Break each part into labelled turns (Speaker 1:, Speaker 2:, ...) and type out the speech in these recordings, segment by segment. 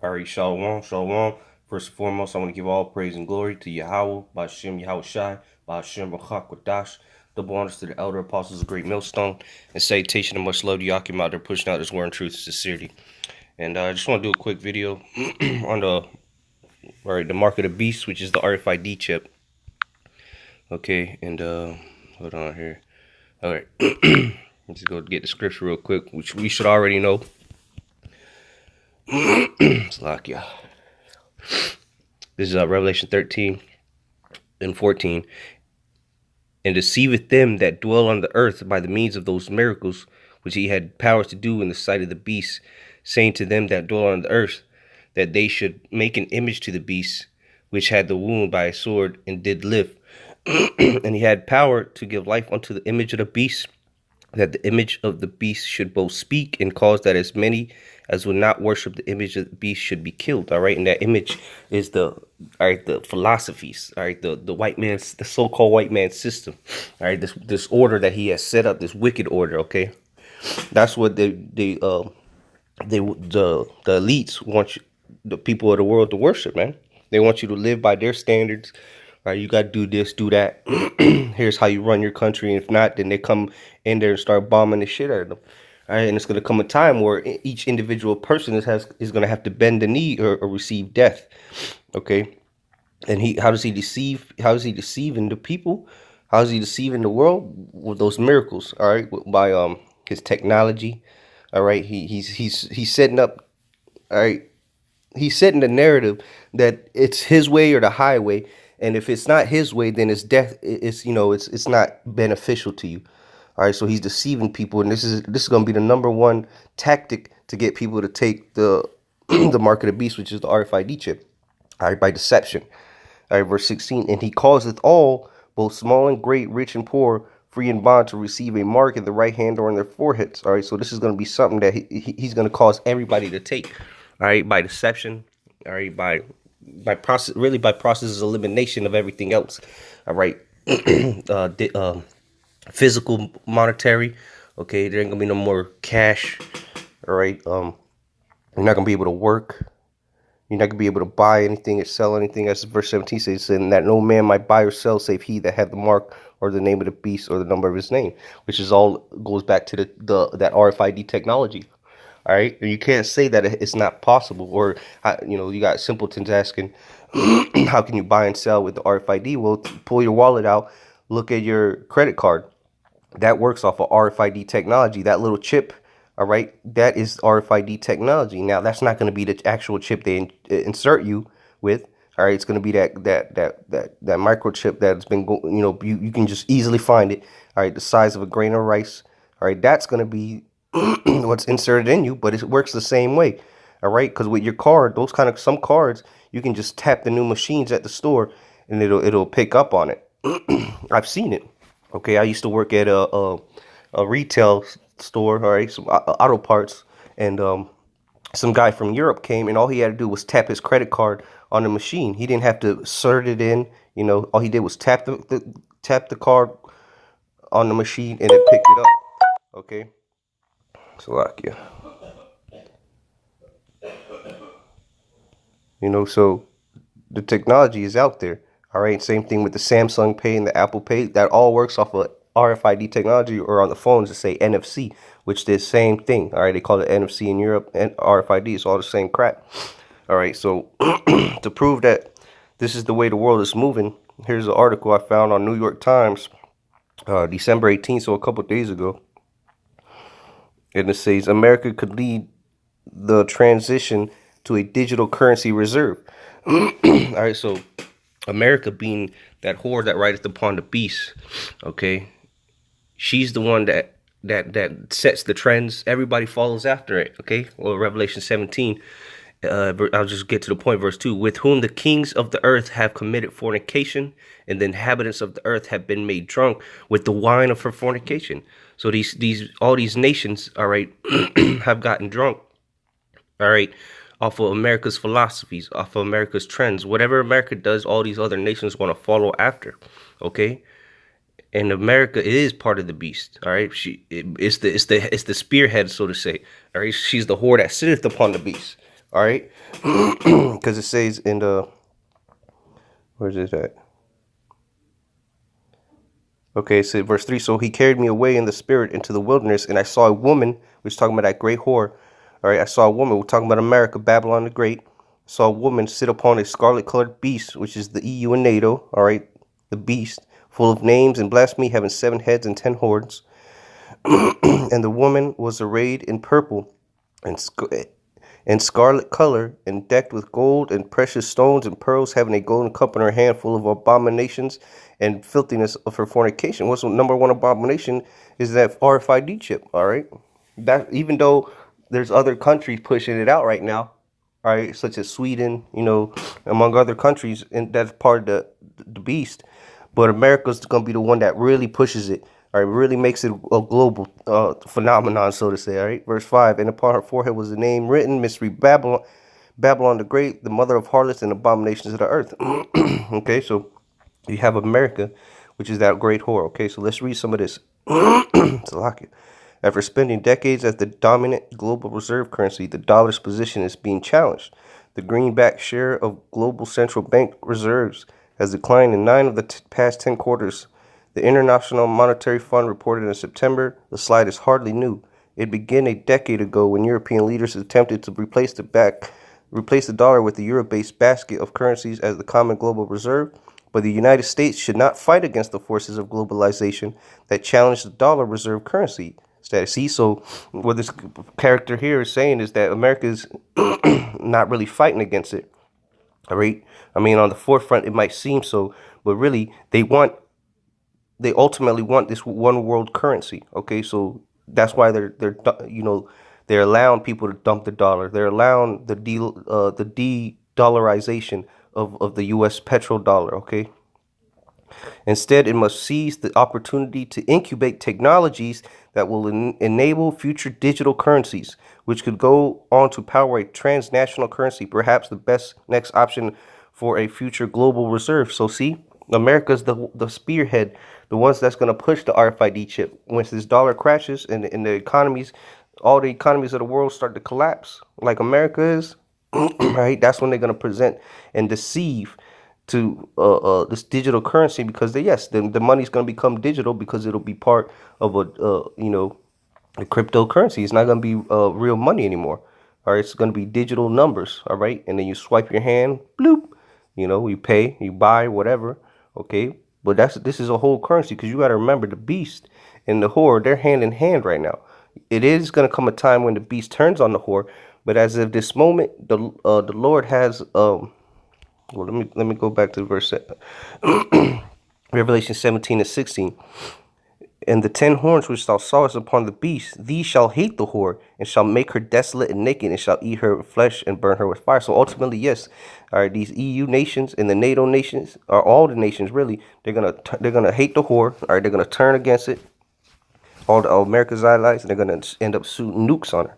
Speaker 1: All right, Shalom, Shalom. First and foremost, I want to give all praise and glory to Yahweh, Bashem Yahweh Shai, Bashem Rachak Wadash, double honors to the elder apostles of Great Millstone, and salutation and much love to Yakim out there pushing out this word in truth and sincerity. And I just want to do a quick video on the mark of the beast, which is the RFID chip. Okay, and hold on here. All right, let's go get the scripture real quick, which we should already know. Slakia. This is Revelation 13 and 14. And deceiveth them that dwell on the earth by the means of those miracles which he had powers to do in the sight of the beast, saying to them that dwell on the earth that they should make an image to the beast, which had the wound by a sword and did live. And he had power to give life unto the image of the beast, that the image of the beast should both speak and cause that as many as would not worship the image of the beast should be killed. All right, and that image is the philosophies. All right, the white man's, the so-called white man system. All right, this order that he has set up, this wicked order. Okay, that's what the elites want the people of the world to worship, man. They want you to live by their standards. All right, you got to do this, do that. Here's how you run your country. And if not, then they come in there and start bombing the shit out of them. All right, and it's going to come a time where each individual person is going to have to bend the knee or receive death. Okay, and how does he deceive? How is he deceiving the people? How is he deceiving the world with those miracles? All right, by his technology. All right, he's setting up. All right, he's setting the narrative that it's his way or the highway, and if it's not his way, then it's death. It's not beneficial to you. All right, so he's deceiving people, and this is going to be the number one tactic to get people to take the the mark of the beast, which is the RFID chip. All right, by deception. All right, verse 16, and he causeth all, both small and great, rich and poor, free and bond, to receive a mark in the right hand or in their foreheads. All right, so this is going to be something that he's going to cause everybody to take. All right, by deception. All right, by process, really by process of elimination of everything else. All right, physical, monetary. Okay, there ain't gonna be no more cash. All right, you're not gonna be able to work. You're not gonna be able to buy anything or sell anything. As verse 17 says, and that no man might buy or sell save he that had the mark or the name of the beast or the number of his name, which is all goes back to that RFID technology. All right, and you can't say that it's not possible, or you got simpletons asking, how can you buy and sell with the RFID? Well, pull your wallet out, look at your credit card. That works off of RFID technology. That little chip, all right, that is RFID technology. Now, that's not going to be the actual chip they insert you with. All right, it's going to be that microchip that's been you can just easily find it. All right, the size of a grain of rice. All right, that's going to be what's inserted in you, but it works the same way. All right, because with your card, some cards, you can just tap the new machines at the store and it'll pick up on it. I've seen it. Okay, I used to work at a retail store, all right, some auto parts, and some guy from Europe came, and all he had to do was tap his credit card on the machine. He didn't have to insert it in, all he did was tap the card on the machine, and it picked it up. Okay, so like yeah, so the technology is out there. All right, same thing with the Samsung Pay and the Apple Pay. That all works off of RFID technology, or on the phones to say NFC, which is the same thing. All right, they call it NFC in Europe and RFID. It's all the same crap. All right, so to prove that this is the way the world is moving, here's an article I found on New York Times, December 18th, so a couple days ago. And it says America could lead the transition to a digital currency reserve. All right, so America, being that whore that rideth upon the beast, okay, she's the one that sets the trends. Everybody follows after it. Okay, well, Revelation 17. I'll just get to the point. Verse 2: with whom the kings of the earth have committed fornication, and the inhabitants of the earth have been made drunk with the wine of her fornication. So all these nations, all right, have gotten drunk, all right, off of America's philosophies, off of America's trends. Whatever America does, all these other nations want to follow after. Okay, and America is part of the beast. All right, it's the spearhead, so to say. All right, she's the whore that sitteth upon the beast. All right, because it says in the, where's it at? Okay, so verse 3, so he carried me away in the spirit into the wilderness, and I saw a woman, we're talking about that great whore. All right, I saw a woman, we're talking about America, Babylon the Great. I saw a woman sit upon a scarlet colored beast, which is the EU and NATO, all right, the beast, full of names and blasphemy, having 7 heads and 10 horns. And the woman was arrayed in purple and scarlet color, and decked with gold and precious stones and pearls, having a golden cup in her hand, full of abominations and filthiness of her fornication. What's the number one abomination is that RFID chip. All right, that even though there's other countries pushing it out right now, all right, such as Sweden, among other countries, and that's part of the beast. But America's gonna be the one that really pushes it. All right, really makes it a global phenomenon, so to say. All right, verse 5, and upon her forehead was the name written, Mystery Babylon, Babylon the Great, the mother of harlots and abominations of the earth. Okay, so you have America, which is that great whore. Okay, so let's read some of this. Salakia. After spending decades as the dominant global reserve currency, the dollar's position is being challenged. The greenback share of global central bank reserves has declined in 9 of the past 10 quarters. The International Monetary Fund reported in September the slide is hardly new. It began a decade ago when European leaders attempted to replace the dollar with the euro-based basket of currencies as the common global reserve. But the United States should not fight against the forces of globalization that challenge the dollar reserve currency status. See, so what this character here is saying is that America is not really fighting against it. All right. I mean, on the forefront, it might seem so, but really, they ultimately want this one world currency. Okay, so that's why they're allowing people to dump the dollar. They're allowing the de-dollarization of the U.S. petrodollar. Okay. Instead, it must seize the opportunity to incubate technologies that will enable future digital currencies, which could go on to power a transnational currency, perhaps the best next option for a future global reserve. So see, America's the spearhead, the ones that's going to push the RFID chip. Once this dollar crashes and the economies, all the economies of the world start to collapse, like America is, right? That's when they're going to present and deceive to this digital currency, because the money's going to become digital because it'll be part of a cryptocurrency. It's not going to be real money anymore. All right, it's going to be digital numbers. All right, and then you swipe your hand, bloop. You pay, you buy, whatever. Okay, but this is a whole currency, because you got to remember the beast and the whore, they're hand in hand right now. It is going to come a time when the beast turns on the whore, but as of this moment, the Lord has well, let me go back to verse Revelation 17:16. And the 10 horns which thou sawest upon the beast, these shall hate the whore, and shall make her desolate and naked, and shall eat her flesh and burn her with fire. So ultimately, yes, all right, these EU nations and the NATO nations, or all the nations really, they're gonna hate the whore. All right, they're gonna turn against it. All America's allies, and they're gonna end up shooting nukes on her.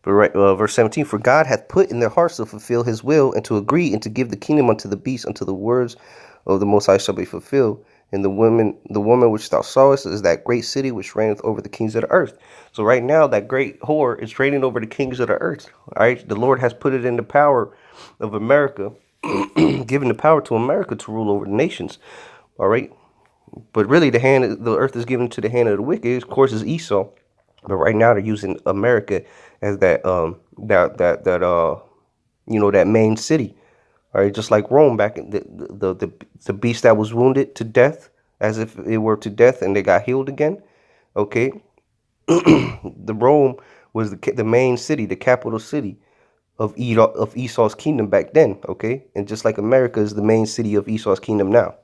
Speaker 1: Verse 17, for God hath put in their hearts to fulfill his will, and to agree, and to give the kingdom unto the beast, until the words of the Most High shall be fulfilled. And the woman which thou sawest is that great city which reigneth over the kings of the earth. So right now, that great whore is reigning over the kings of the earth. All right, the Lord has put it in the power of America, given the power to America to rule over the nations. All right, but really, the earth is given to the hand of the wicked. Of course, is Esau. But right now, they're using America as that main city. All right, just like Rome back in the beast that was wounded to death, as if it were to death, and they got healed again. Okay, the Rome was the main city, the capital city of Esau's kingdom back then. Okay, and just like America is the main city of Esau's kingdom now.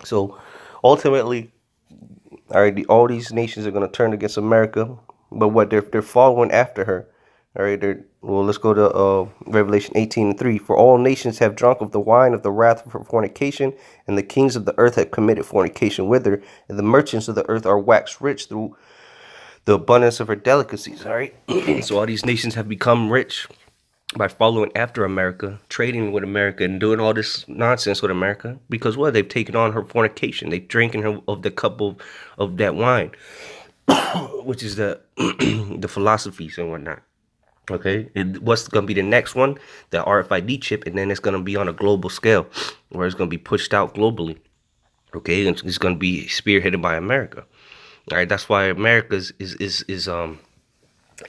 Speaker 1: So ultimately, all right, all these nations are going to turn against America, but what they're following after her. All right, let's go to Revelation 18:3. For all nations have drunk of the wine of the wrath of her fornication, and the kings of the earth have committed fornication with her, and the merchants of the earth are waxed rich through the abundance of her delicacies. All right, so all these nations have become rich by following after America, trading with America, and doing all this nonsense with America, because what? They've taken on her fornication. They've drinking her of the cup of that wine, which is the the philosophies and whatnot. Okay, and what's going to be the next one? The RFID chip, and then it's going to be on a global scale, where it's going to be pushed out globally. Okay, and it's going to be spearheaded by America. All right, that's why America is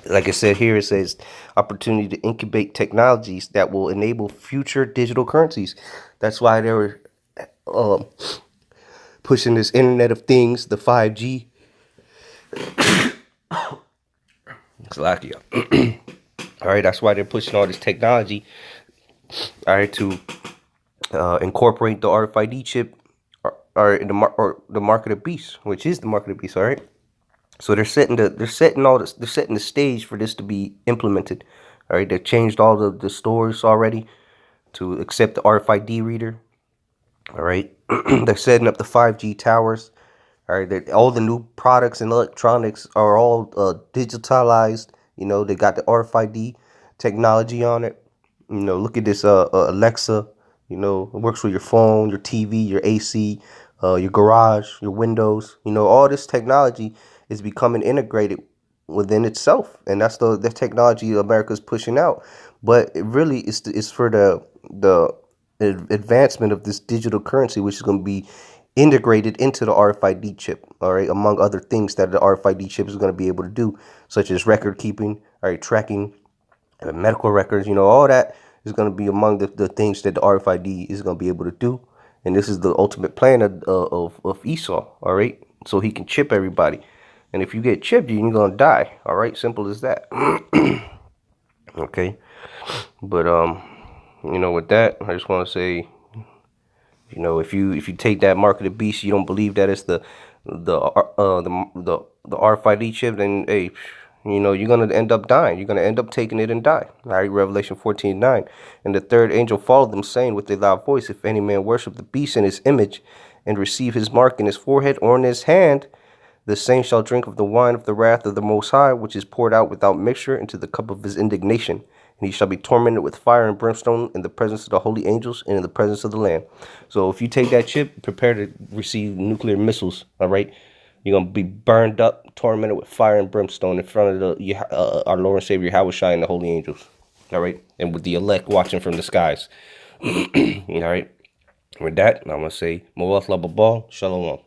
Speaker 1: like I said here. It says opportunity to incubate technologies that will enable future digital currencies. That's why they were um, pushing this Internet of Things, the 5G. Slovakia. All right, that's why they're pushing all this technology. All right, to incorporate the RFID chip, or the mark of the beast, which is the mark of the beast. All right, so they're setting the stage for this to be implemented. All right, they changed all the stores already to accept the RFID reader. All right, they're setting up the 5G towers. All right, all the new products and electronics are all digitalized. You know, they got the RFID technology on it. You know, look at this Alexa. You know, it works with your phone, your TV, your AC, your garage, your windows. You know, all this technology is becoming integrated within itself, and that's the technology America's pushing out. But it really is for the advancement of this digital currency, which is going to be integrated into the RFID chip, all right, among other things that the RFID chip is going to be able to do, such as record keeping, all right, tracking, medical records, you know, all that is going to be among the things that the RFID is going to be able to do. And this is the ultimate plan of Esau, all right, so he can chip everybody. And if you get chipped, you're going to die, all right, simple as that. Okay, but you know, with that, I just want to say, you know, if you take that mark of the beast, you don't believe that it's the RFID chip, then hey, you know, you're gonna end up dying. You're gonna end up taking it and die. All right, Revelation 14:9. And the third angel followed them, saying with a loud voice, if any man worship the beast in his image, and receive his mark in his forehead or in his hand, the same shall drink of the wine of the wrath of the Most High, which is poured out without mixture into the cup of his indignation. And he shall be tormented with fire and brimstone in the presence of the holy angels and in the presence of the Lamb. So if you take that chip, prepare to receive nuclear missiles. All right, you're gonna be burned up, tormented with fire and brimstone in front of our Lord and Savior Yahushua and the holy angels. All right, and with the elect watching from the skies. All right. With that, I'm gonna say, Moeth Lababal, Shalom.